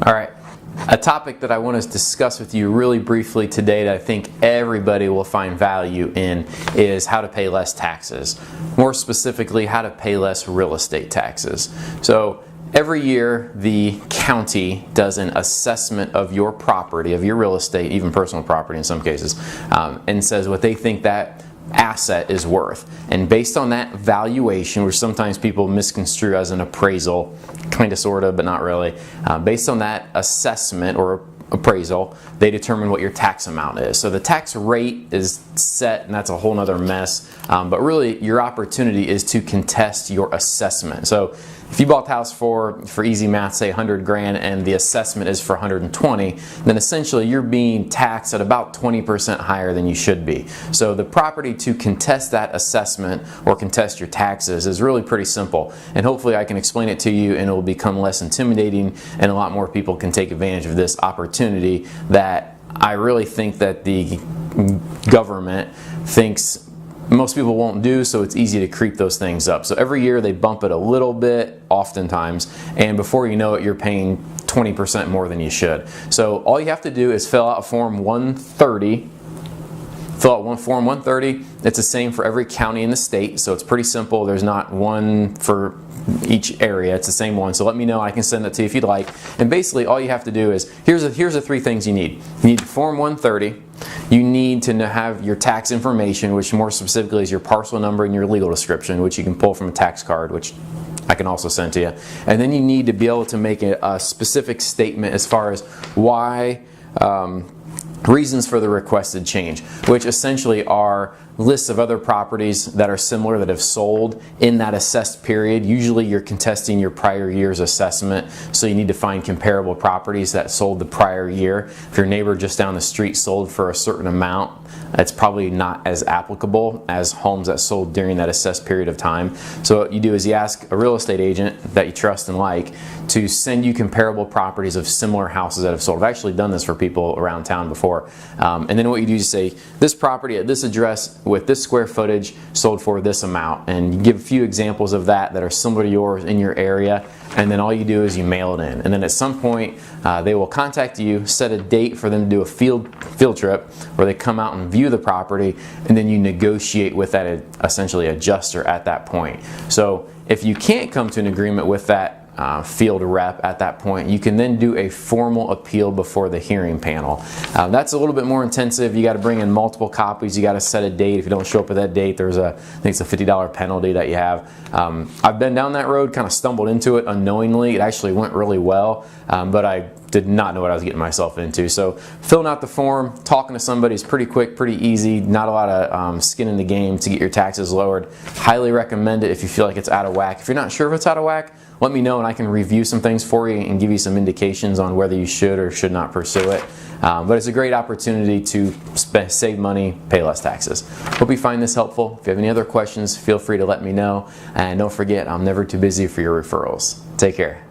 All right, a topic that I want to discuss with you really briefly today that I think everybody will find value in is how to pay less taxes. More specifically, how to pay less real estate taxes. So every year the county does an assessment of your property, of your real estate, even personal property in some cases, and says what they think that asset is worth. And based on that valuation, which sometimes people misconstrue as an appraisal, kind of, sort of, but not really, based on that assessment or appraisal, they determine what your tax amount is. So the tax rate is set, and that's a whole nother mess, but really your opportunity is to contest your assessment. So if you bought the house for easy math, say 100 grand, and the assessment is for 120, then essentially you're being taxed at about 20% higher than you should be. So the property to contest that assessment or contest your taxes is really pretty simple, and hopefully I can explain it to you and it will become less intimidating and a lot more people can take advantage of this opportunity that I really think that the government thinks most people won't do, so it's easy to creep those things up. So every year they bump it a little bit, oftentimes, and before you know it, you're paying 20% more than you should. So all you have to do is fill out Form 130. Fill out Form 130. It's the same for every county in the state, so it's pretty simple. There's not one for each area. It's the same one. So let me know. I can send it to you if you'd like. And basically all you have to do is, here's the three things you need. You need Form 130. You need to have your tax information, which more specifically is your parcel number and your legal description, which you can pull from a tax card, which I can also send to you. And then you need to be able to make a specific statement as far as why, reasons for the requested change, which essentially are lists of other properties that are similar that have sold in that assessed period. Usually you're contesting your prior year's assessment, so you need to find comparable properties that sold the prior year. If your neighbor just down the street sold for a certain amount, it's probably not as applicable as homes that sold during that assessed period of time. So what you do is you ask a real estate agent that you trust and like to send you comparable properties of similar houses that have sold. I've actually done this for people around town before. And then what you do is say, this property at this address with this square footage sold for this amount, and you give a few examples of that are similar to yours in your area, and then all you do is you mail it in. And then at some point they will contact you, set a date for them to do a field trip where they come out and view the property, and then you negotiate with that essentially adjuster at that point. So if you can't come to an agreement with that field rep at that point, you can then do a formal appeal before the hearing panel. That's a little bit more intensive. You got to bring in multiple copies. You got to set a date. If you don't show up at that date, there's I think it's a $50 penalty that you have. I've been down that road, kind of stumbled into it unknowingly. It actually went really well, but I did not know what I was getting myself into. So filling out the form, talking to somebody is pretty quick, pretty easy, not a lot of skin in the game to get your taxes lowered. Highly recommend it if you feel like it's out of whack. If you're not sure if it's out of whack, let me know and I can review some things for you and give you some indications on whether you should or should not pursue it. But it's a great opportunity to save money, pay less taxes. Hope you find this helpful. If you have any other questions, feel free to let me know. And don't forget, I'm never too busy for your referrals. Take care.